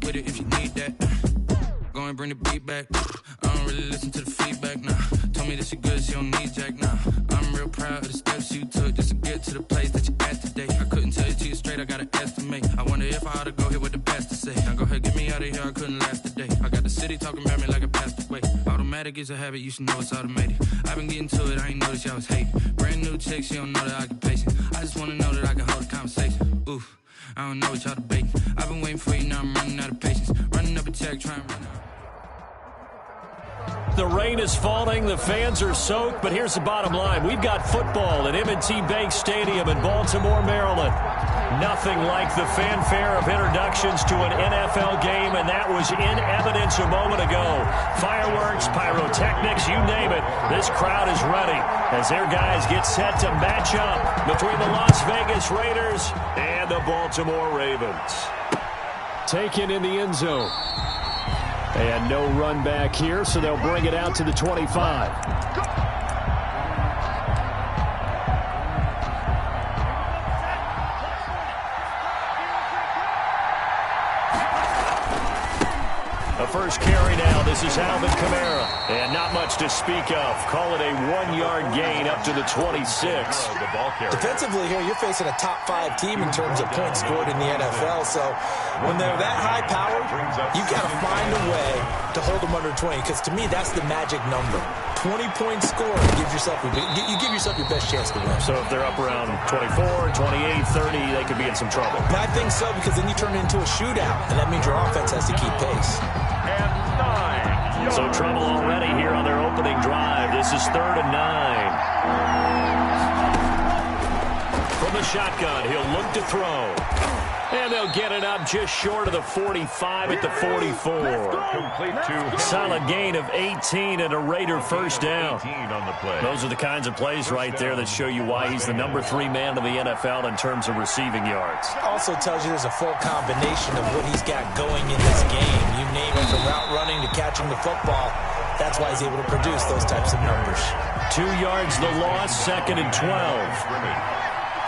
with it if you need that. Go and bring the beat back. I don't really listen to the feedback, nah. Told me that she good, she don't need jack, nah. I'm real proud of the steps you took just to get to the place that you at today. I couldn't tell you to you straight, I gotta estimate. I wonder if I ought to go here with the best to say. Now go ahead, get me out of here, I couldn't last a day. I got the city talking about me like I passed away. Automatic is a habit, you should know it's automated. I've been getting to it, I ain't noticed y'all was hating. Brand new chick, she don't know the occupation. I just wanna know that I can hold a conversation. Oof, I don't know what y'all debating. I've been waiting for you, now I'm running out of patience. Running up a check, trying to run out. The rain is falling, the fans are soaked, but here's the bottom line. We've got football at M&T Bank Stadium in Baltimore, Maryland. Nothing like the fanfare of introductions to an NFL game, and that was in evidence a moment ago. Fireworks, pyrotechnics, you name it. This crowd is ready as their guys get set to match up between the Las Vegas Raiders and the Baltimore Ravens. Taken in the end zone. And no run back here, so they'll bring it out to the 25. The first carry now. This is Alvin Kamara. And not much to speak of. Call it a 1-yard gain up to the 26. Defensively here, you're facing a top 5 team in terms of points scored in the NFL. So when they're that high powered, you got to find a way to hold them under 20. Because to me, that's the magic number. 20-point score gives yourself you give yourself your best chance to win. So if they're up around 24, 28, 30, they could be in some trouble. And I think so, because then you turn it into a shootout, and that means your offense has to keep pace. And 9. So trouble already here on their opening drive. This is 3rd and 9. From the shotgun, he'll look to throw. And they'll get it up just short of the 45 at the 44. Solid gain of 18 and a Raider first down. Those are the kinds of plays right there that show you why he's the number 3 man in the NFL in terms of receiving yards. Also tells you there's a full combination of what he's got going in this game. You name it, from route running to catching the football. That's why he's able to produce those types of numbers. 2 yards the loss, 2nd and 12.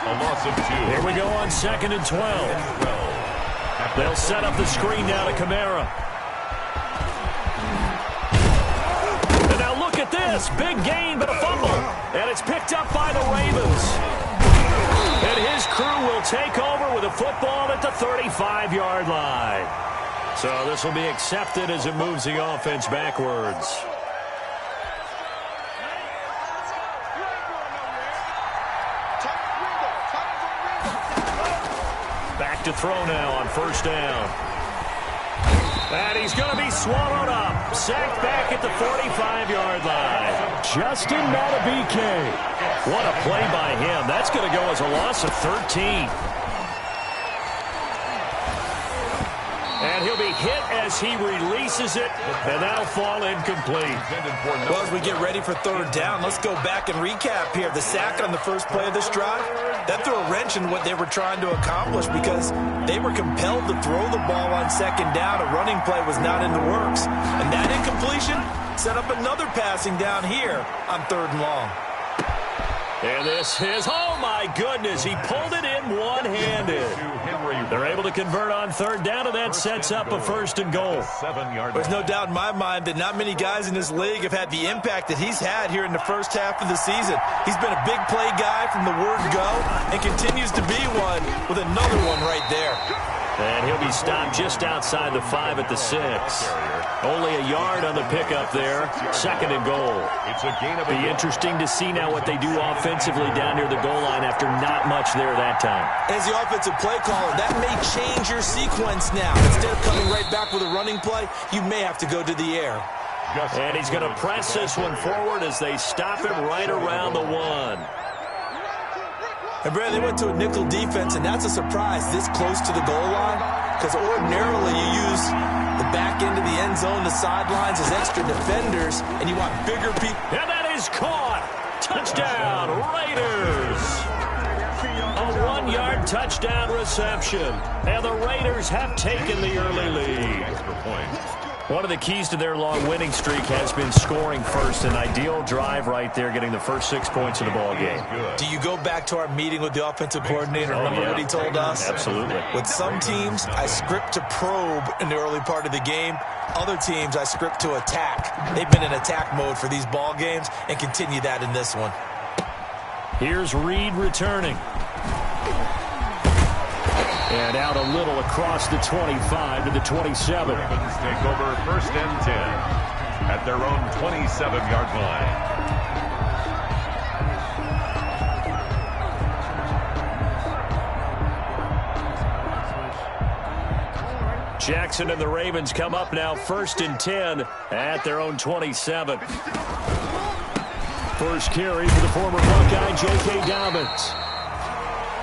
A loss of 2. Here we go on 2nd and 12. They'll set up the screen now to Kamara. And now look at this. Big gain, but a fumble. And it's picked up by the Ravens. And his crew will take over with a football at the 35-yard line. So this will be accepted as it moves the offense backwards. Back to throw now on 1st down. And he's going to be swallowed up. Sacked back at the 45-yard line. Justin Matabike. What a play by him. That's going to go as a loss of 13. And he'll be hit as he releases it, and that'll fall incomplete. Well, as we get ready for 3rd down, let's go back and recap here. The sack on the first play of this drive, that threw a wrench in what they were trying to accomplish, because they were compelled to throw the ball on 2nd down. A running play was not in the works. And that incompletion set up another passing down here on 3rd and long. And this is, oh my goodness, he pulled it in one-handed. They're able to convert on 3rd down, and that sets up a 1st and goal. There's no doubt in my mind that not many guys in this league have had the impact that he's had here in the first half of the season. He's been a big play guy from the word go, and continues to be one with another one right there. And he'll be stopped just outside the 5 at the 6. Only a yard on the pickup there. 2nd and goal. Be interesting to see now what they do offensively down near the goal line after not much there that time. As the offensive play caller, that may change your sequence now. Instead of coming right back with a running play, you may have to go to the air. And he's going to press this one forward as they stop him right around the 1. And, Brad, they went to a nickel defense, and that's a surprise this close to the goal line, because ordinarily you use the back end of the end zone, the sidelines as extra defenders, and you want bigger people. And that is caught. Touchdown, Raiders. A 1-yard touchdown reception. And the Raiders have taken the early lead. One of the keys to their long winning streak has been scoring first. An ideal drive right there, getting the first 6 points of the ball game. Do you go back to our meeting with the offensive coordinator? Remember what he told us? Absolutely. With some teams, I script to probe in the early part of the game. Other teams, I script to attack. They've been in attack mode for these ball games and continue that in this one. Here's Reed returning. And out a little across the 25 to the 27. Ravens take over 1st and 10 at their own 27-yard line. Jackson and the Ravens come up now 1st and 10 at their own 27. First carry for the former Buckeye, J.K. Dobbins.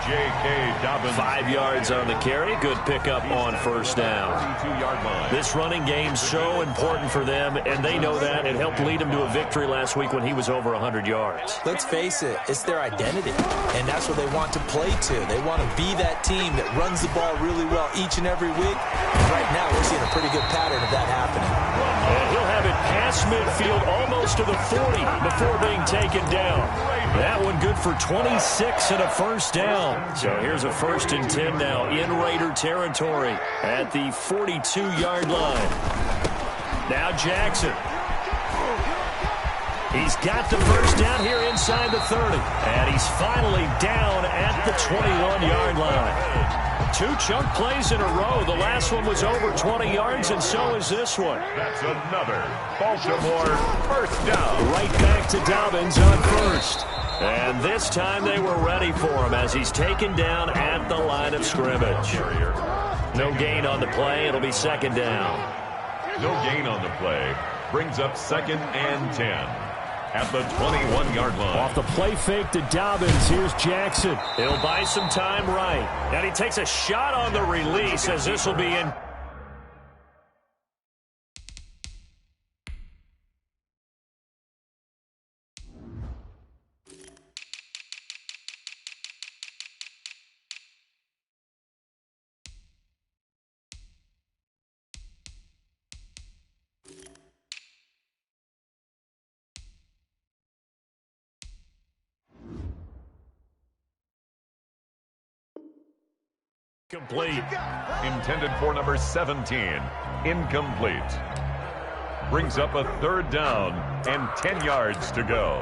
J.K. Dobbins. 5 yards on the carry. Good pickup on first down. This running game so important for them, and they know that. It helped lead them to a victory last week when he was over 100 yards. Let's face it, it's their identity, and that's what they want to play to. They want to be that team that runs the ball really well each and every week. And right now, we're seeing a pretty good pattern of that happening. And he'll have it past midfield, almost to the 40 before being taken down. That one good for 26 and a first down. So here's a 1st and 10 now in Raider territory at the 42-yard line. Now Jackson. He's got the first down here inside the 30. And he's finally down at the 21-yard line. 2 chunk plays in a row. The last one was over 20 yards, and so is this one. That's another Baltimore first down. Right back to Dobbins on first. And this time they were ready for him as he's taken down at the line of scrimmage. No gain on the play. It'll be 2nd down. No gain on the play. Brings up 2nd and 10 at the 21-yard line. Off the play fake to Dobbins. Here's Jackson. He'll buy some time right. And he takes a shot on the release as this will be in. Complete. Intended for number 17. Incomplete. Brings up a 3rd down and 10 yards to go.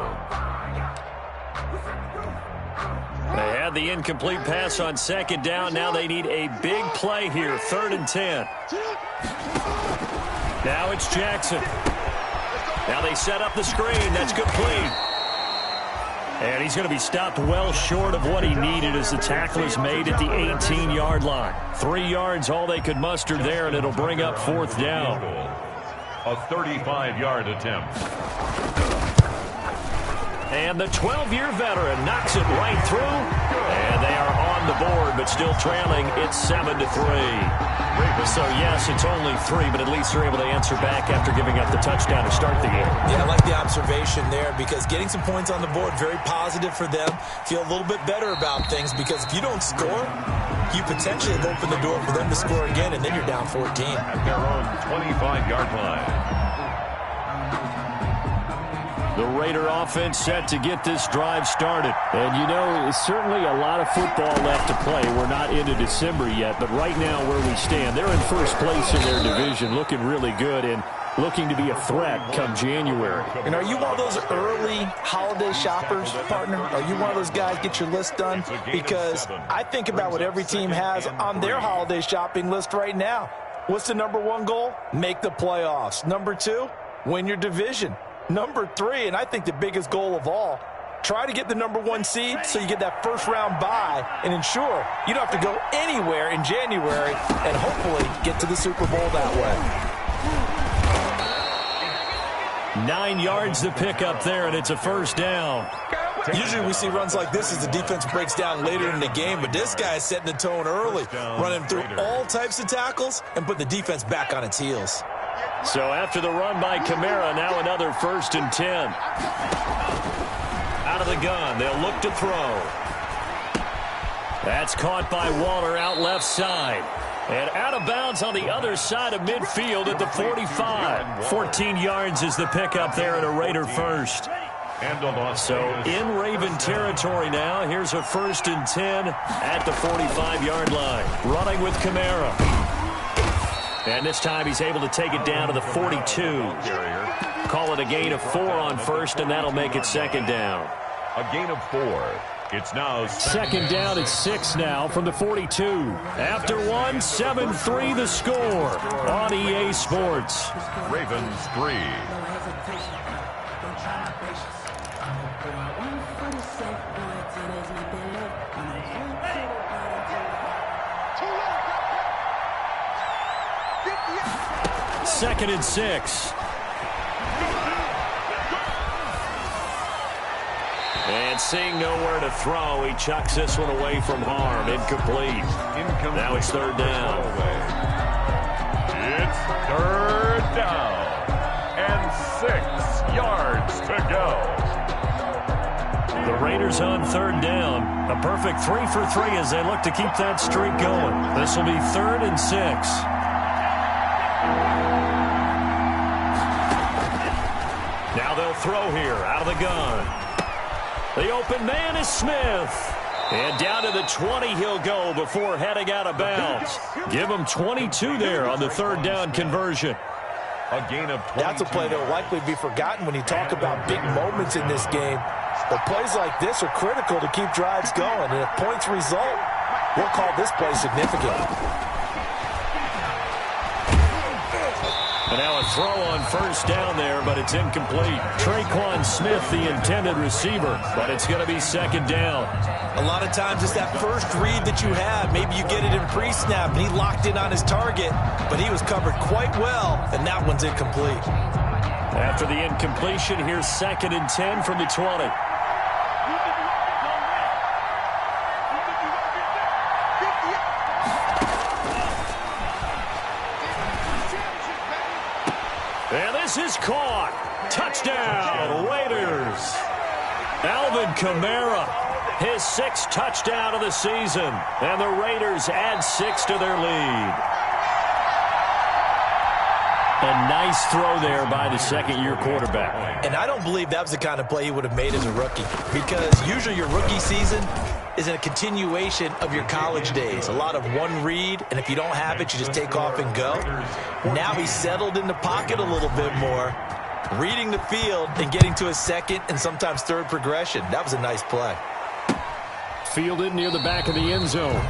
They had the incomplete pass on 2nd down. Now they need a big play here. 3rd and 10. Now it's Jackson. Now they set up the screen. That's complete. And he's going to be stopped well short of what he needed as the tackle is made at the 18-yard line. 3 yards, all they could muster there, and it'll bring up 4th down. A 35-yard attempt. And the 12-year veteran knocks it right through. And they are on the board, but still trailing. It's 7-3. So, yes, it's only 3, but at least they're able to answer back after giving up the touchdown to start the game. Yeah, I like the observation there because getting some points on the board, very positive for them. Feel a little bit better about things because if you don't score, you potentially have opened the door for them to score again, and then you're down 14. At their own 25-yard line. The Raider offense set to get this drive started. And, you know, it's certainly a lot of football left to play. We're not into December yet, but right now where we stand, they're in first place in their division, looking really good and looking to be a threat come January. And are you one of those early holiday shoppers, partner? Are you one of those guys get your list done? Because I think about what every team has on their holiday shopping list right now. What's the number 1 goal? Make the playoffs. Number 2, win your division. Number 3, and I think the biggest goal of all, try to get the number 1 seed so you get that first-round bye and ensure you don't have to go anywhere in January and hopefully get to the Super Bowl that way. 9 yards to pick up there, and it's a first down. Usually we see runs like this as the defense breaks down later in the game, but this guy is setting the tone early, running through all types of tackles and put the defense back on its heels. So after the run by Kamara, now another 1st and 10. Out of the gun, they'll look to throw. That's caught by Waller out left side. And out of bounds on the other side of midfield at the 45. 14 yards is the pickup there at a Raider first. So in Raven territory now. Here's a 1st and 10 at the 45-yard line. Running with Kamara. And this time he's able to take it down to the 42. Call it a gain of 4 on first, and that'll make it 2nd down. A gain of 4. It's now 2nd down at 6 now from the 42. After 1, 7-3 the score on EA Sports. Ravens 3. Second and 6. And seeing nowhere to throw, he chucks this one away from harm. Incomplete. Now it's 3rd down. It's 3rd down. And 6 yards to go. The Raiders on 3rd down. A perfect 3 for 3 as they look to keep that streak going. This will be 3rd and 6. Now they'll throw here out of the gun. The open man is Smith. And down to the 20 he'll go before heading out of bounds. Give him 22 there on the 3rd down conversion. A gain of 20. That's a play that will likely be forgotten when you talk about big moments in this game. But plays like this are critical to keep drives going. And if points result, we'll call this play significant. And now a throw on 1st down there, but it's incomplete. Traquan Smith, the intended receiver, but it's going to be 2nd down. A lot of times it's that first read that you have. Maybe you get it in pre-snap, and he locked in on his target, but he was covered quite well, and that one's incomplete. After the incompletion, here's 2nd and 10 from the 20. And this is caught. Touchdown, Raiders. Alvin Kamara, his 6th touchdown of the season. And the Raiders add 6 to their lead. A nice throw there by the 2nd-year quarterback. And I don't believe that was the kind of play he would have made as a rookie, because usually your rookie season is a continuation of your college days. A lot of one read, and if you don't have it, you just take off and go. Now he's settled in the pocket a little bit more, reading the field and getting to his 2nd and sometimes 3rd progression. That was a nice play. Fielded near the back of the end zone.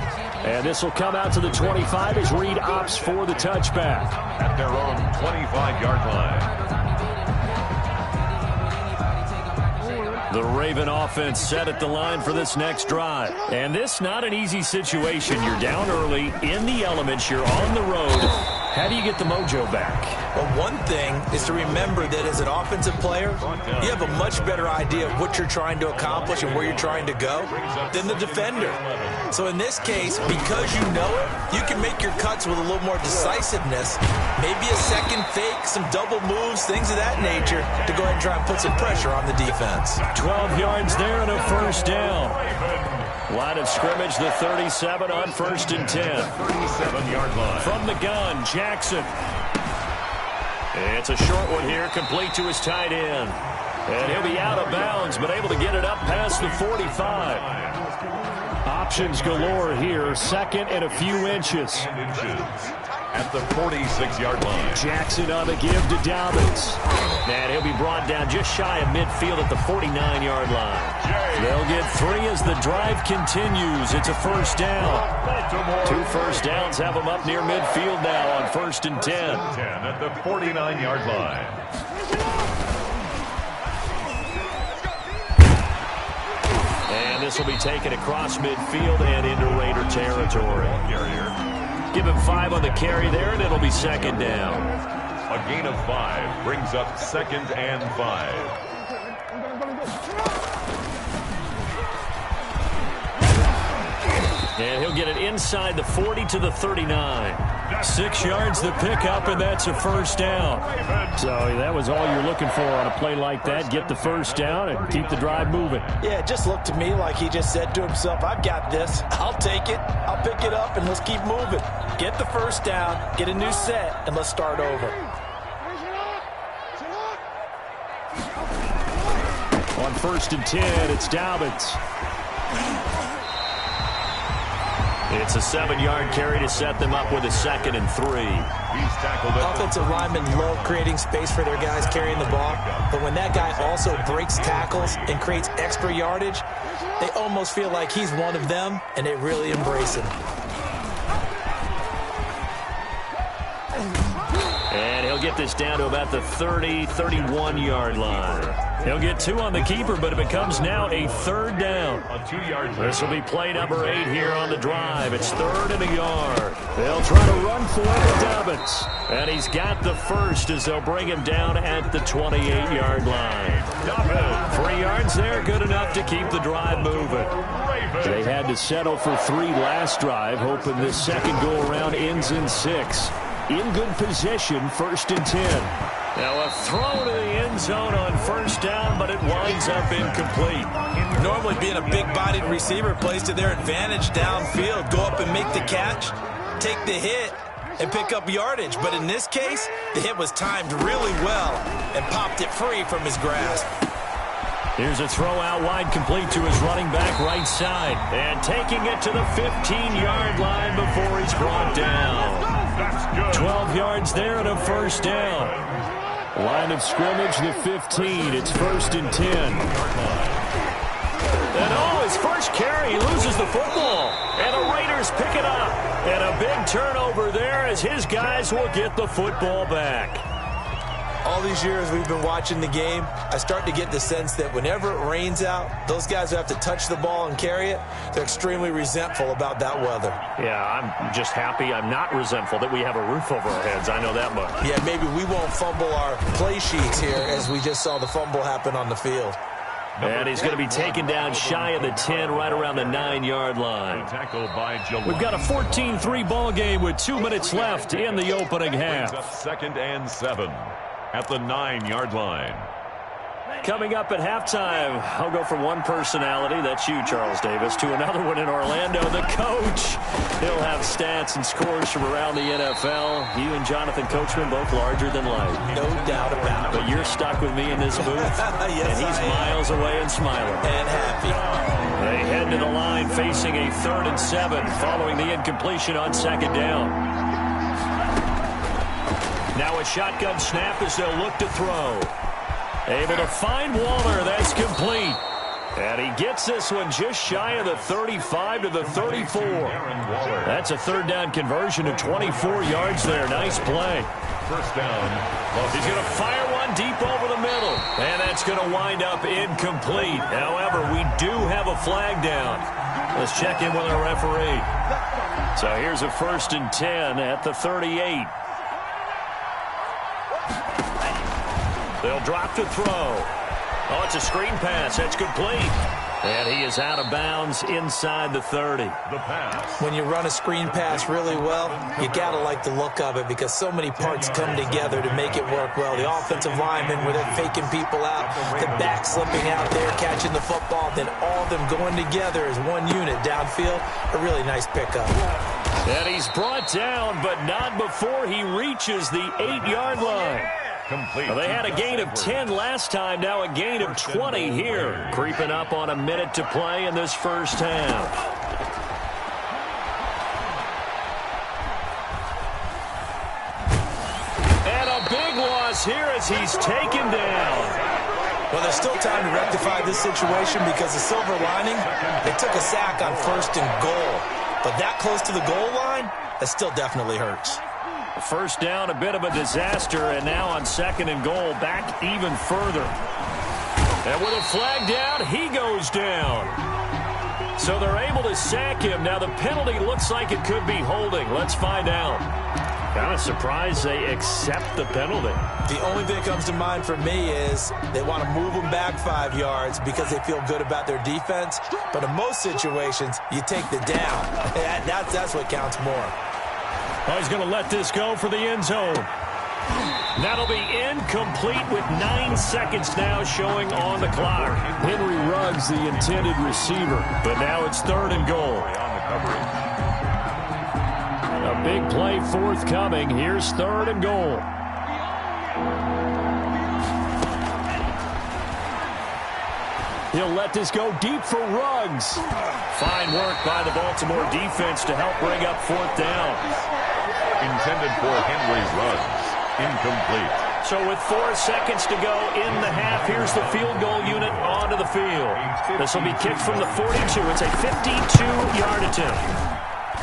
And this will come out to the 25 as Reed opts for the touchback. At their own 25-yard line. The Raven offense set at the line for this next drive. And this not an easy situation. You're down early, in the elements, you're on the road. How do you get the mojo back? Well, one thing is to remember that as an offensive player, you have a much better idea of what you're trying to accomplish and where you're trying to go than the defender. So in this case, because you know it, you can make your cuts with a little more decisiveness, maybe a second fake, some double moves, things of that nature, to go ahead and try and put some pressure on the defense. 12 yards there and a 1st down. Line of scrimmage, the 37 on 1st and 10. 37-yard line. From the gun, Jackson. It's a short one here, complete to his tight end. And he'll be out of bounds, but able to get it up past the 45. Options galore here, 2nd and a few inches. At the 46-yard line. Jackson on the give to Dobbins. And he'll be brought down just shy of midfield at the 49-yard line. They'll get 3 as the drive continues. It's a 1st down. 2 1st downs have them up near midfield now on 1st and 10. 10 at the 49-yard line. And this will be taken across midfield and into Raider territory. Give him 5 on the carry there, and it'll be 2nd down. A gain of 5 brings up 2nd and 5. And he'll get it inside the 40 to the 39. 6 yards the pickup, and that's a first down. So that was all you're looking for on a play like that. Get the first down and keep the drive moving. Yeah, it just looked to me like he just said to himself, I've got this. I'll take it. I'll pick it up, and let's keep moving. Get the first down, get a new set, and let's start over. On 1st and 10, it's Dobbins. It's a 7-yard carry to set them up with a 2nd and 3. He's tackled. Offensive linemen love creating space for their guys carrying the ball, but when that guy also breaks tackles and creates extra yardage, they almost feel like he's one of them, and they really embrace him. And he'll get this down to about the 30, 31-yard line. He'll get 2 on the keeper, but it becomes now a 3rd down. This will be play number 8 here on the drive. It's 3rd and a yard. They'll try to run for it with Dobbins. And he's got the first as they'll bring him down at the 28-yard line. 3 yards there, good enough to keep the drive moving. They had to settle for 3 last drive, hoping this second go-around ends in 6. In good position, 1st and 10. Now a throw to the end zone on 1st down, but it winds up incomplete. Normally being a big-bodied receiver plays to their advantage downfield. Go up and make the catch, take the hit, and pick up yardage. But in this case, the hit was timed really well and popped it free from his grasp. Here's a throw out wide, complete to his running back right side. And taking it to the 15-yard line before he's brought down. 12 yards there and a 1st down. Line of scrimmage, the 15. It's 1st and 10. And his first carry, he loses the football. And the Raiders pick it up. And a big turnover there as his guys will get the football back. All these years we've been watching the game, I start to get the sense that whenever it rains out, those guys who have to touch the ball and carry it, they're extremely resentful about that weather. Yeah, I'm just happy I'm not resentful that we have a roof over our heads. I know that much. Yeah, maybe we won't fumble our play sheets here as we just saw the fumble happen on the field. And he's going to be taken down shy of the 10, right around the 9-yard line. We've got a 14-3 ball game with 2 minutes left in the opening half. 2nd and 7. At the 9-yard line. Coming up at halftime, I'll go from one personality, that's you, Charles Davis, to another one in Orlando, the coach. He'll have stats and scores from around the NFL. You and Jonathan Coachman, both larger than life. No doubt about it. But you're stuck with me in this booth, yes, and he's miles away and smiling. And happy. They head to the line facing a 3rd and 7 following the incompletion on 2nd down. Now a shotgun snap as they'll look to throw. Able to find Waller. That's complete. And he gets this one just shy of the 35 to the 34. That's a 3rd down conversion of 24 yards there. Nice play. 1st down. He's going to fire one deep over the middle. And that's going to wind up incomplete. However, we do have a flag down. Let's check in with our referee. So here's a 1st and 10 at the 38. They'll drop to throw. Oh, it's a screen pass. That's complete. And he is out of bounds inside the 30. The pass. When you run a screen pass really well, you got to like the look of it because so many parts come together to make it work well. The offensive linemen, where they're faking people out, the back slipping out there, catching the football, then all of them going together as one unit downfield. A really nice pickup. And he's brought down, but not before he reaches the 8-yard line. Complete. Well, they had a gain of 10 last time, now a gain of 20 here. Creeping up on a minute to play in this first half. And a big loss here as he's taken down. Well, there's still time to rectify this situation because the silver lining, they took a sack on 1st and goal. But that close to the goal line, that still definitely hurts. 1st down, a bit of a disaster, and now on 2nd and goal, back even further. And with a flag down, he goes down. So they're able to sack him. Now the penalty looks like it could be holding. Let's find out. Kind of surprised they accept the penalty. The only thing that comes to mind for me is they want to move them back 5 yards because they feel good about their defense. But in most situations, you take the down. That's what counts more. Oh, he's going to let this go for the end zone. That'll be incomplete with 9 seconds now showing on the clock. Henry Ruggs, the intended receiver, but now it's 3rd and goal. A big play forthcoming. Here's 3rd and goal. He'll let this go deep for Ruggs. Fine work by the Baltimore defense to help bring up 4th down. Intended for Henry Ruggs. Incomplete. So with 4 seconds to go in the half, here's the field goal unit onto the field. This will be kicked from the 42. It's a 52-yard attempt.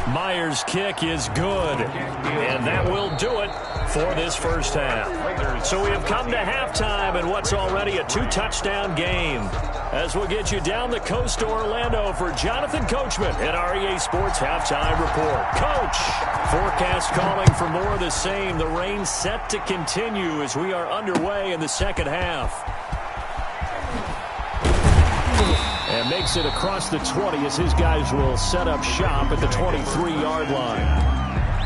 Myers' kick is good, and that will do it for this first half. So we have come to halftime in what's already a 2-touchdown game. As we'll get you down the coast to Orlando for Jonathan Coachman at our EA Sports Halftime Report. Coach, forecast calling for more of the same. The rain set to continue as we are underway in the second half. And makes it across the 20 as his guys will set up shop at the 23-yard line.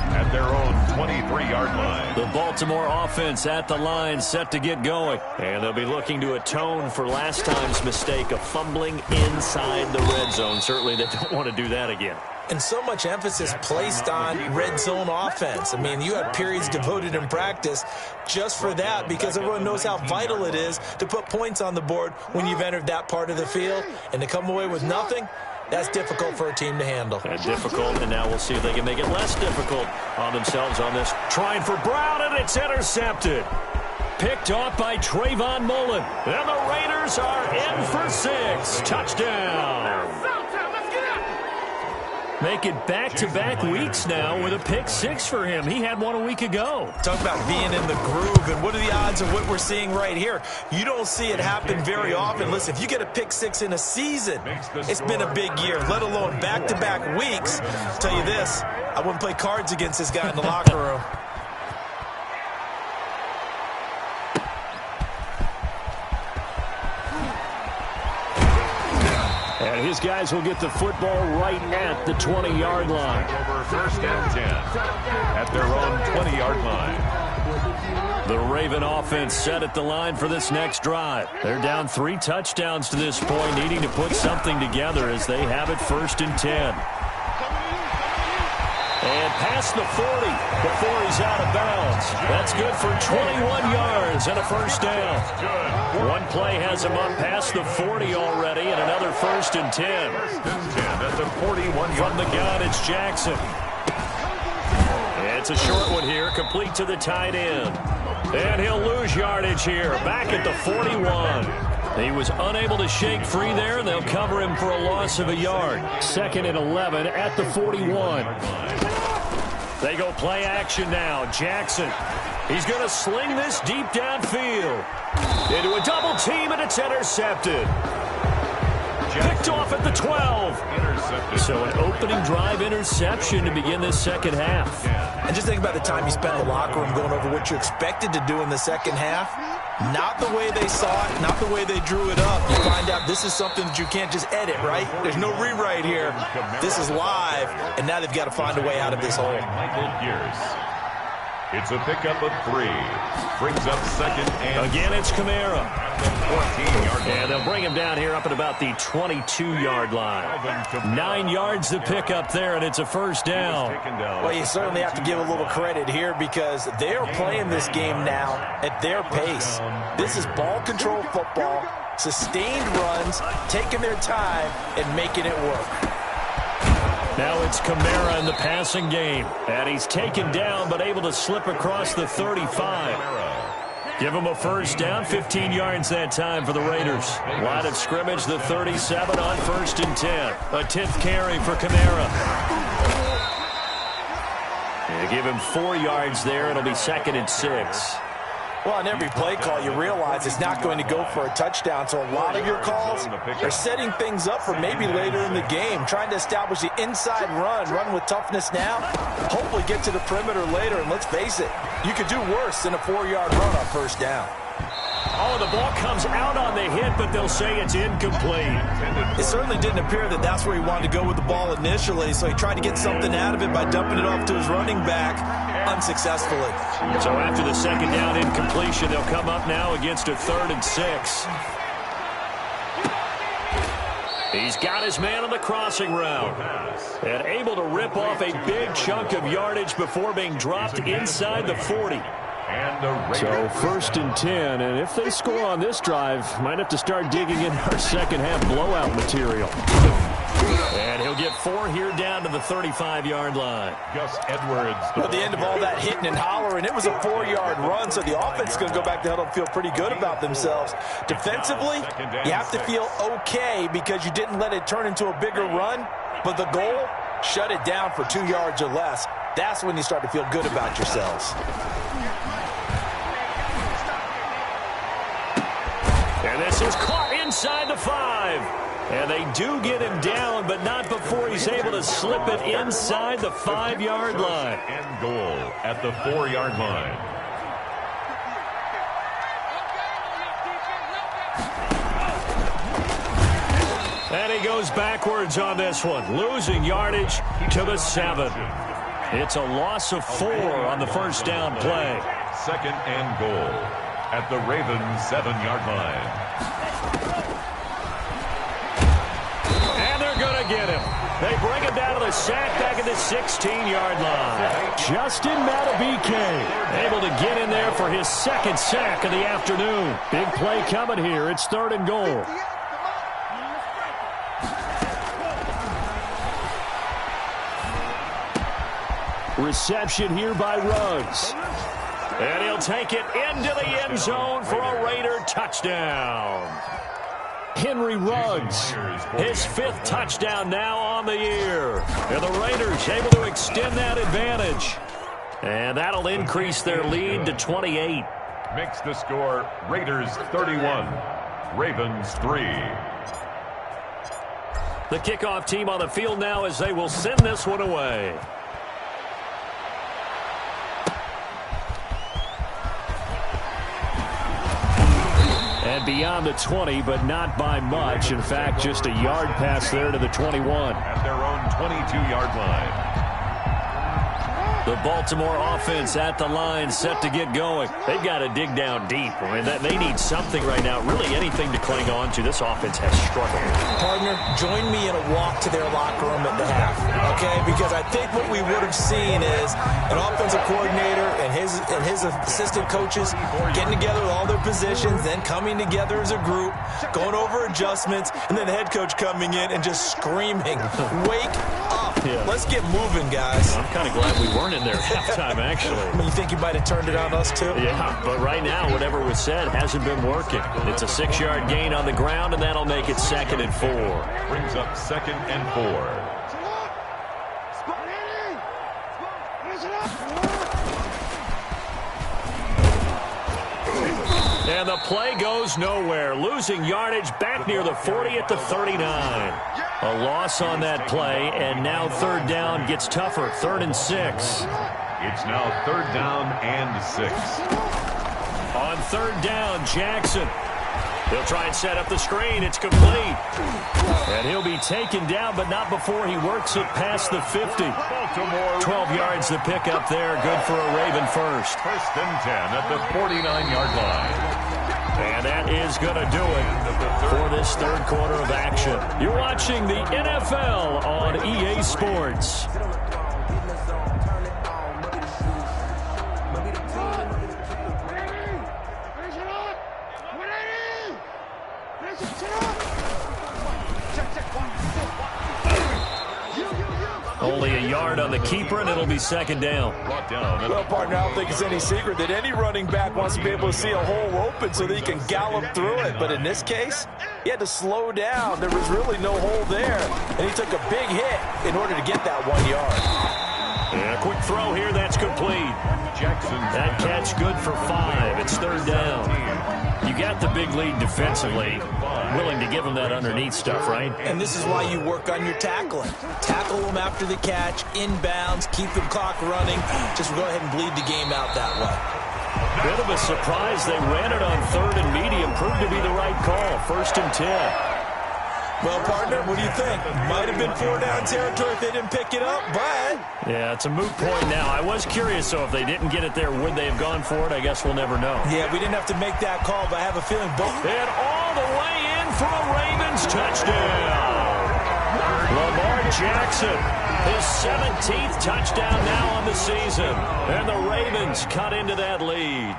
At their own 23-yard line. The Baltimore offense at the line set to get going. And they'll be looking to atone for last time's mistake of fumbling inside the red zone. Certainly they don't want to do that again. And so much emphasis placed on red zone offense. I mean, you had periods devoted in practice just for that because everyone knows how vital it is to put points on the board when you've entered that part of the field. And to come away with nothing, that's difficult for a team to handle. And difficult, and now we'll see if they can make it less difficult on themselves on this. Trying for Brown, and it's intercepted. Picked off by Trayvon Mullen. And the Raiders are in for 6. Touchdown. Making back-to-back weeks now with a pick 6 for him. He had one a week ago. Talk about being in the groove, and what are the odds of what we're seeing right here? You don't see it happen very often. Listen, if you get a pick 6 in a season, it's been a big year, let alone back-to-back weeks. I'll tell you this, I wouldn't play cards against this guy in the locker room. And his guys will get the football right at the 20-yard line. Over 1st and 10 at their own 20-yard line. The Raven offense set at the line for this next drive. They're down 3 touchdowns to this point, needing to put something together as they have it 1st and 10. And past the 40 before he's out of bounds. That's good for 21 yards and a 1st down. One play has him up past the 40 already, and another 1st and 10. 1st and 10 at the 41. From the gun, it's Jackson. It's a short one here, complete to the tight end. And he'll lose yardage here, back at the 41. He was unable to shake free there, and they'll cover him for a loss of a yard. 2nd and 11 at the 41. They go play action now. Jackson. He's going to sling this deep downfield. Into a double team, and it's intercepted. Picked off at the 12. Intercepted. So an opening drive interception to begin this second half. And just think about the time you spent in the locker room going over what you expected to do in the second half. Not the way they saw it, not the way they drew it up. You find out this is something that you can't just edit, right? There's no rewrite here. This is live, and now they've got to find a way out of this hole. It's a pickup of 3. Brings up 2nd and... Again, it's Kamara. 14-yard line. And they'll bring him down here up at about the 22-yard line. 9 yards to pick up there, and it's a 1st down. Well, you certainly have to give a little credit here because they are playing this game now at their pace. This is ball control football, sustained runs, taking their time, and making it work. Now it's Kamara in the passing game. And he's taken down but able to slip across the 35. Give him a 1st down, 15 yards that time for the Raiders. Line of scrimmage, the 37 on 1st and 10. A 10th carry for Kamara. They give him 4 yards there. It'll be 2nd and 6. Well, on every play call, you realize it's not going to go for a touchdown. So a lot of your calls are setting things up for maybe later in the game, trying to establish the inside run with toughness now, hopefully get to the perimeter later. And let's face it, you could do worse than a 4-yard run on 1st down. Oh, the ball comes out on the hit, but they'll say it's incomplete. It certainly didn't appear that that's where he wanted to go with the ball initially, so he tried to get something out of it by dumping it off to his running back unsuccessfully. So after the second down incompletion, they'll come up now against a 3rd and 6. He's got his man on the crossing route and able to rip off a big chunk of yardage before being dropped inside the 40. So 1st and 10, and if they score on this drive, might have to start digging in our second half blowout material. And he'll get 4 here down to the 35-yard line. Gus Edwards. At the end of all that hitting and hollering, it was a 4-yard run, so the offense is going to go back to huddle and feel pretty good about themselves. Defensively, you have to feel okay because you didn't let it turn into a bigger run, but the goal, shut it down for 2 yards or less. That's when you start to feel good about yourselves. And this is caught inside the 5. And they do get him down, but not before he's able to slip it inside the 5-yard line. And goal at the 4-yard line. And he goes backwards on this one, losing yardage to the 7. It's a loss of 4 on the first down play. 2nd and goal at the Ravens 7-yard line. And they're going to get him. They bring him down to the sack back at the 16-yard line. Justin Matabike able to get in there for his 2nd sack of the afternoon. Big play coming here. It's 3rd and goal. Reception here by Ruggs. And he'll take it into the end zone for a Raider touchdown. Henry Ruggs, his 5th touchdown now on the year. And the Raiders able to extend that advantage. And that'll increase their lead to 28. Makes the score Raiders 31, Ravens 3. The kickoff team on the field now as they will send this one away. And beyond the 20, but not by much. In fact, just a yard pass there to the 21. At their own 22-yard line. The Baltimore offense at the line, set to get going. They've got to dig down deep. I mean, they need something right now, really anything to cling on to. This offense has struggled. Partner, join me in a walk to their locker room at the half, okay? Because I think what we would have seen is an offensive coordinator and his assistant coaches getting together with all their positions, then coming together as a group, going over adjustments, and then the head coach coming in and just screaming, wake up. Yeah. Let's get moving, guys. I'm kind of glad we weren't in there at halftime, actually. I mean, you think you might have turned it on us, too? Yeah, but right now, whatever was said hasn't been working. It's a 6-yard gain on the ground, and that'll make it 2nd and 4. Brings up 2nd and 4. And the play goes nowhere. Losing yardage back near the 40 at the 39. A loss on that play, and now 3rd down gets tougher. 3rd and 6. It's now 3rd down and 6. On 3rd down, Jackson. He'll try and set up the screen. It's complete. And he'll be taken down, but not before he works it past the 50. 12 yards to pick up there. Good for a Raven first. 1st and 10 at the 49-yard line. And that is going to do it for this 3rd quarter of action. You're watching the NFL on EA Sports. Only a yard on the keeper, and it'll be 2nd down. Well, partner, I don't think it's any secret that any running back wants to be able to see a hole open so that he can gallop through it. But in this case, he had to slow down. There was really no hole there, and he took a big hit in order to get that 1 yard. And a quick throw here, that's complete. That catch good for 5. It's 3rd down. You got the big lead defensively. Willing to give him that underneath stuff, right? And this is why you work on your tackling. Tackle them after the catch, inbounds, keep the clock running. Just go ahead and bleed the game out that way. Bit of a surprise. They ran it on 3rd and medium. Proved to be the right call. 1st and 10. Well, partner, what do you think? Might have been 4-down territory if they didn't pick it up, but... Yeah, it's a moot point now. I was curious, so if they didn't get it there, would they have gone for it? I guess we'll never know. Yeah, we didn't have to make that call, but I have a feeling both... And all the way in for a Ravens touchdown. Lamar Jackson, his 17th touchdown now on the season. And the Ravens cut into that lead.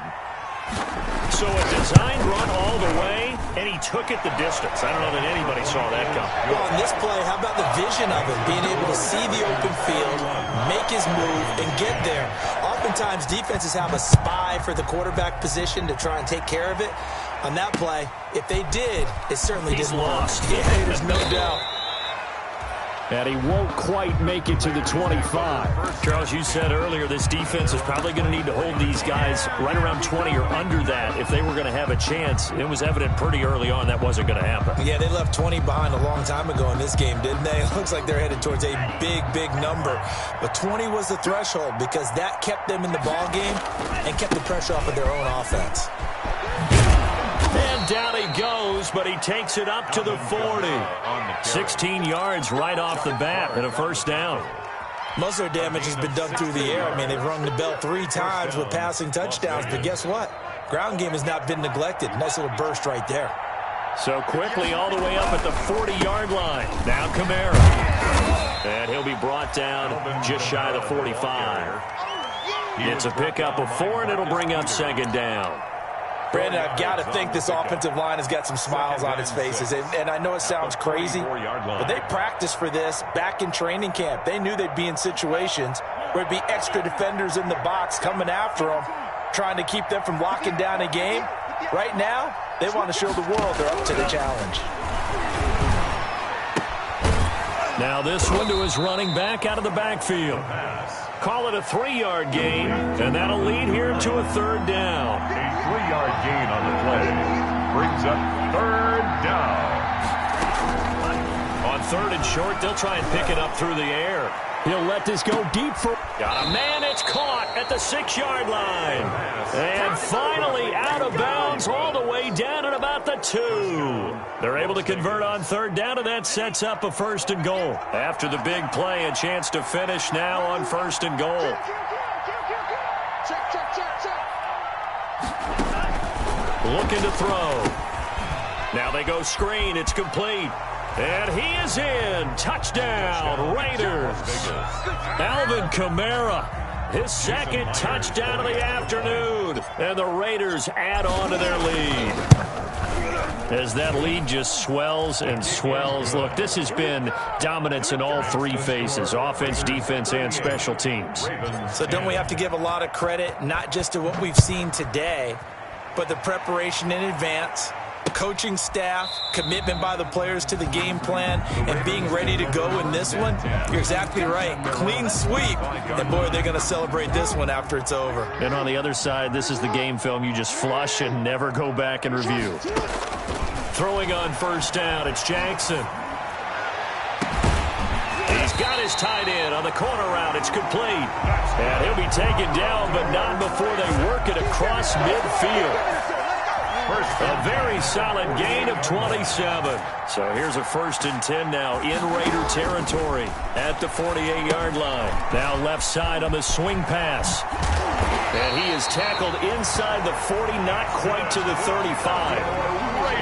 So a designed run all the way, and he took it the distance. I don't know that anybody saw that coming. Well, on this play, how about the vision of him? Being able to see the open field, make his move, and get there. Oftentimes, defenses have a spy for the quarterback position to try and take care of it. On that play, if they did, it certainly didn't lost. Yeah, there's no doubt. And he won't quite make it to the 25. Charles, you said earlier this defense is probably going to need to hold these guys right around 20 or under that if they were going to have a chance. It was evident pretty early on that wasn't going to happen. Yeah, they left 20 behind a long time ago in this game, didn't they? It looks like they're headed towards a big, big number. But 20 was the threshold because that kept them in the ball game and kept the pressure off of their own offense. And down he goes, but he takes it up to the 40. 16 yards right off the bat and a 1st down. Most of their damage has been done through the air. I mean, they've rung the bell 3 times with passing touchdowns, but guess what? Ground game has not been neglected. Nice little burst right there. So quickly all the way up at the 40-yard line. Now Kamara. And he'll be brought down just shy of the 45. It's a pickup of 4, and it'll bring up 2nd down. Brandon, I've got to think this offensive line has got some smiles on its faces. And I know it sounds crazy, but they practiced for this back in training camp. They knew they'd be in situations where it'd be extra defenders in the box coming after them, trying to keep them from locking down a game. Right now, they want to show the world they're up to the challenge. Now this one to his running back out of the backfield. Call it a 3-yard gain, and that'll lead here to a 3rd down. A 3-yard gain on the play brings up 3rd down. On 3rd and short, they'll try and pick it up through the air. He'll let this go deep for... Got a man, it's caught at the 6-yard line. And finally out of bounds all the way down at about the 2. They're able to convert on 3rd down, and that sets up a 1st and goal. After the big play, a chance to finish now on 1st and goal. Looking to throw. Now they go screen. It's complete. And he is in. Touchdown, Raiders. Alvin Kamara, his 2nd touchdown of the afternoon. And the Raiders add on to their lead. As that lead just swells and swells. Look, this has been dominance in all 3 phases, offense, defense, and special teams. So don't we have to give a lot of credit, not just to what we've seen today, but the preparation in advance, coaching staff, commitment by the players to the game plan, and being ready to go in this one? You're exactly right. Clean sweep. And, boy, they're going to celebrate this one after it's over. And on the other side, this is the game film you just flush and never go back and review. Throwing on 1st down, it's Jackson. He's got his tight end on the corner route. It's complete. And he'll be taken down, but not before they work it across midfield. A very solid gain of 27. So here's a 1st and 10 now in Raider territory at the 48-yard line. Now left side on the swing pass. And he is tackled inside the 40, not quite to the 35.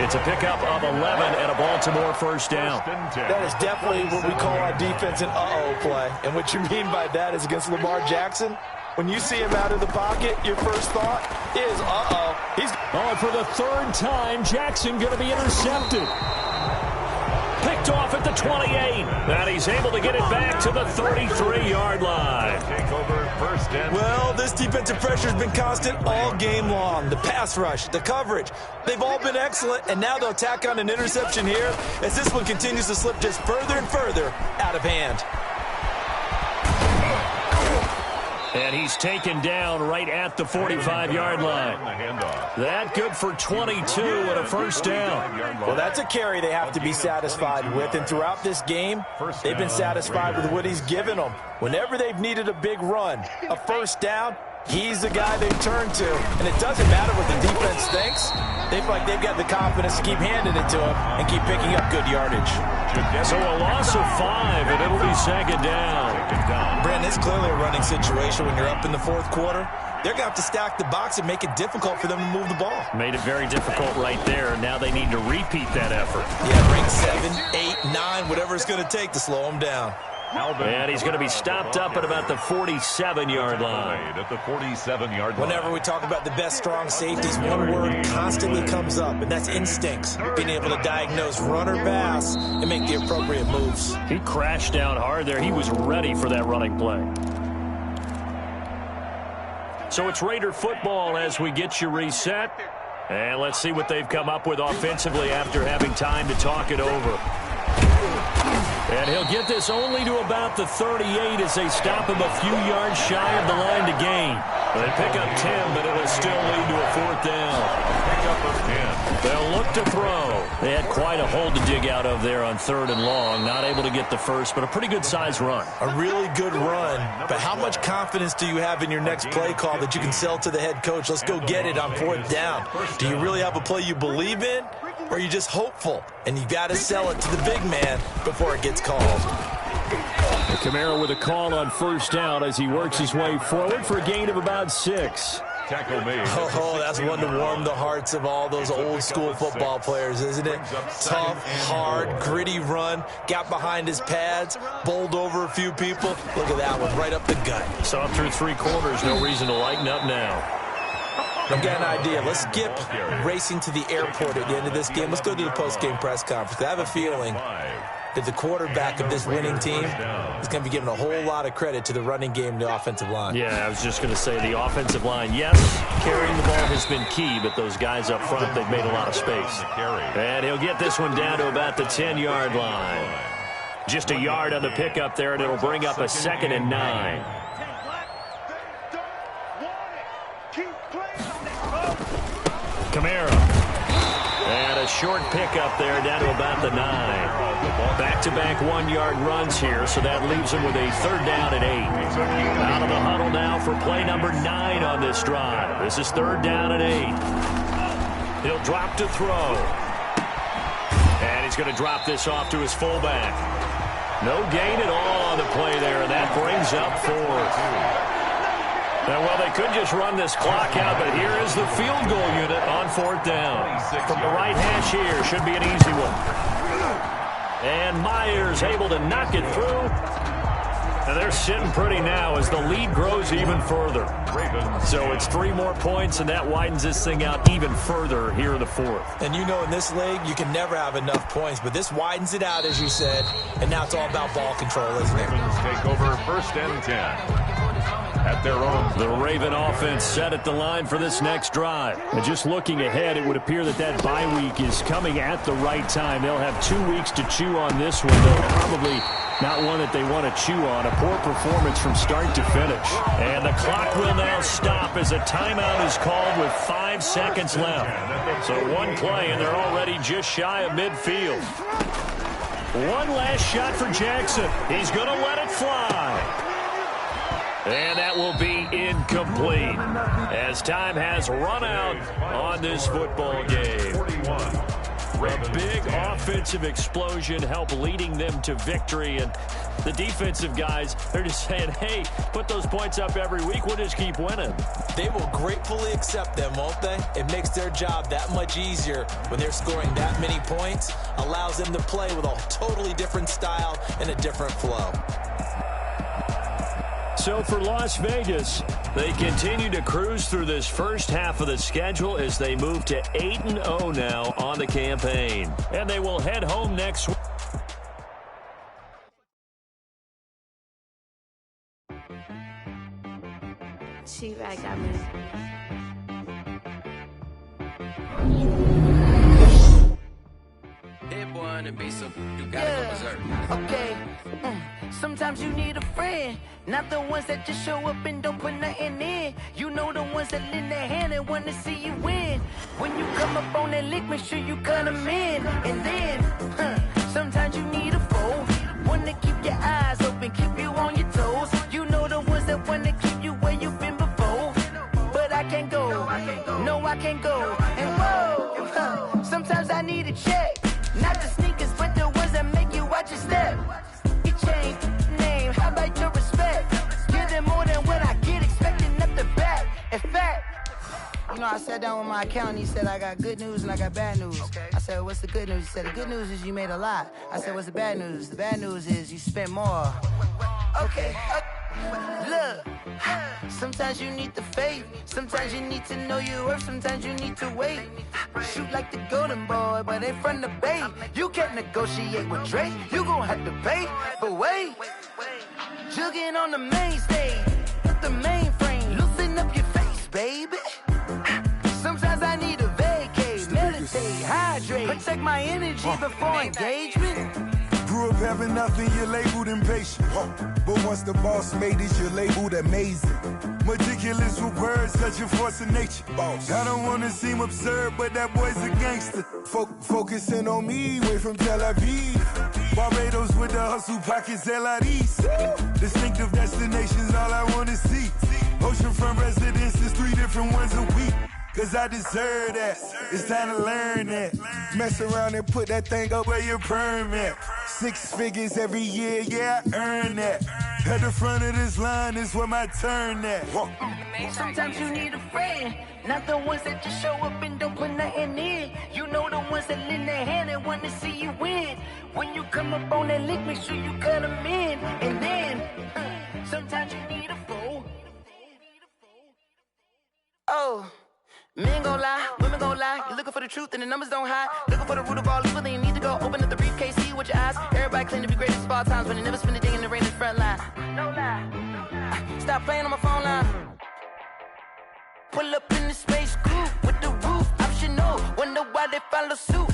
It's a pickup of 11 and a Baltimore 1st down. That is definitely what we call our defense an uh-oh play. And what you mean by that is against Lamar Jackson, when you see him out of the pocket, your first thought is, uh-oh. And for the 3rd time, Jackson going to be intercepted. Picked off at the 28. And he's able to get it back to the 33-yard line. Well, this defensive pressure has been constant all game long. The pass rush, the coverage, they've all been excellent, and now they'll tack on an interception here as this one continues to slip just further and further out of hand. And he's taken down right at the 45-yard line. That good for 22 and a 1st down. Well, that's a carry they have to be satisfied with. And throughout this game, they've been satisfied with what he's given them. Whenever they've needed a big run, a 1st down, He's the guy they turn to. And it doesn't matter what the defense thinks. They feel like they've got the confidence to keep handing it to him and keep picking up good yardage. So a loss of 5, and it'll be second down. Brandon, it's clearly a running situation when you're up in the fourth quarter. They're going to have to stack the box and make it difficult for them to move the ball. Made it very difficult right there. Now they need to repeat that effort. Yeah, bring 7, 8, 9, whatever it's going to take to slow them down. And he's going to be stopped up at about the 47-yard line. At the 47-yard line. Whenever we talk about the best strong safeties, one word constantly comes up, and that's instincts. Being able to diagnose run or pass and make the appropriate moves. He crashed down hard there. He was ready for that running play. So it's Raider football as we get you reset. And let's see what they've come up with offensively after having time to talk it over. And he'll get this only to about the 38 as they stop him a few yards shy of the line to gain. They pick up 10, but it'll still lead to a fourth down. Pick up of 10. They'll look to throw. They had quite a hole to dig out of there on 3rd and long. Not able to get the first, but a pretty good-sized run. A really good run. But how much confidence do you have in your next play call that you can sell to the head coach? Let's go get it on 4th down. Do you really have a play you believe in? Or are you just hopeful? And you got to sell it to the big man before it gets called. Kamara with a call on 1st down as he works his way forward for a gain of about 6. Tackle made. Oh, that's one to warm the hearts of all those old-school football players, isn't it? Tough, hard, gritty run. Got behind his pads, bowled over a few people. Look at that one, right up the gut. So up through 3 quarters, no reason to lighten up now. I've got an idea. Let's skip racing to the airport at the end of this game. Let's go to the post-game press conference. I have a feeling that the quarterback of this winning team is going to be giving a whole lot of credit to the running game and the offensive line. Yeah, I was just going to say the offensive line, yes, carrying the ball has been key, but those guys up front, they've made a lot of space. And he'll get this one down to about the 10-yard line. Just a yard on the pickup there, and it'll bring up a 2nd and 9. Kamara. And a short pickup there down to about the 9. Back-to-back 1-yard runs here, so that leaves him with a 3rd down and 8. Out of the huddle now for play number 9 on this drive. This is 3rd down and 8. He'll drop to throw. And he's going to drop this off to his fullback. No gain at all on the play there, and that brings up 4th. Now, well, they could just run this clock out, but here is the field goal unit on 4th down. From the right hash here, should be an easy one. And Myers able to knock it through. And they're sitting pretty now as the lead grows even further. So it's 3 more points, and that widens this thing out even further here in the 4th. And you know in this league, you can never have enough points, but this widens it out, as you said, and now it's all about ball control, isn't it? Ravens take over 1st and 10. At their own. The Raven offense set at the line for this next drive. And just looking ahead, it would appear that that bye week is coming at the right time. They'll have 2 weeks to chew on this one, though probably not one that they want to chew on. A poor performance from start to finish. And the clock will now stop as a timeout is called with 5 seconds left. So 1 play, and they're already just shy of midfield. 1 last shot for Jackson. He's going to let it fly. And that will be incomplete as time has run out on this football game. A big offensive explosion helped leading them to victory. And the defensive guys, they're just saying, hey, put those points up every week. We'll just keep winning. They will gratefully accept them, won't they? It makes their job that much easier when they're scoring that many points. Allows them to play with a totally different style and a different flow. So for Las Vegas, they continue to cruise through this first half of the schedule as they move to 8-0 now on the campaign. And they will head home next week. She-Rag got me. Hit one and be so you gotta go berserk. Okay. Sometimes you need a friend, not the ones that just show up and don't put nothing in. You know the ones that lend their hand and want to see you win. When you come up on that lick, make sure you cut them in. And then, sometimes you need a foe, one to keep your eyes open, keep you on your toes. You know the ones that want to keep you where you've been before. can't go. No, I can't go. And whoa, sometimes I need a check. Not the sneakers, but the ones that make you watch your step. You change name, how about your respect? Give them more than what I get, expecting up the back. In fact, you know, I sat down with my accountant. He said, I got good news and I got bad news. Okay. I said, what's the good news? He said, the good news is you made a lot. I said, what's the bad news? The bad news is you spent more. Okay. Look, sometimes you need the faith. Sometimes you need to know your worth. Sometimes you need to wait. Shoot like the golden boy, but ain't from the bay. You can't negotiate with Drake. You gon' have to pay. But wait, jugging on the main stage, the mainframe, loosen up your face, baby. Sometimes I need a vacate, meditate, hydrate, protect my energy before engagement. Grew up having nothing, you're labeled impatient. But once the boss made it, you're labeled amazing. Meticulous with words, such a force of nature. I don't wanna seem absurd, but that boy's a gangster. Focusing on me, way from Tel Aviv. Barbados with the hustle pockets, LIDs. Distinctive destinations, all I wanna see. Oceanfront residences, 3 different ones a week. Cause I deserve that, it's time to learn that. Mess around and put that thing up where your permit. 6 figures every year, yeah, I earn that. At the front of this line is where my turn at. Sometimes you need a friend, not the ones that just show up and don't put nothing in. You know the ones that lend their hand and want to see you win. When you come up on that lick, make sure you cut them in. And then, sometimes you need a foe. Oh. Men gon' lie, women gon' lie. You're looking for the truth and the numbers don't hide. Looking for the root of all evil, then you need to go open up the briefcase, see with your eyes. Everybody claim to be great at small times, but they never spend a day in the rain in the front line. No lie, stop playing on my phone line. Pull up in the space coupe with the roof optional. Wonder why they follow suit.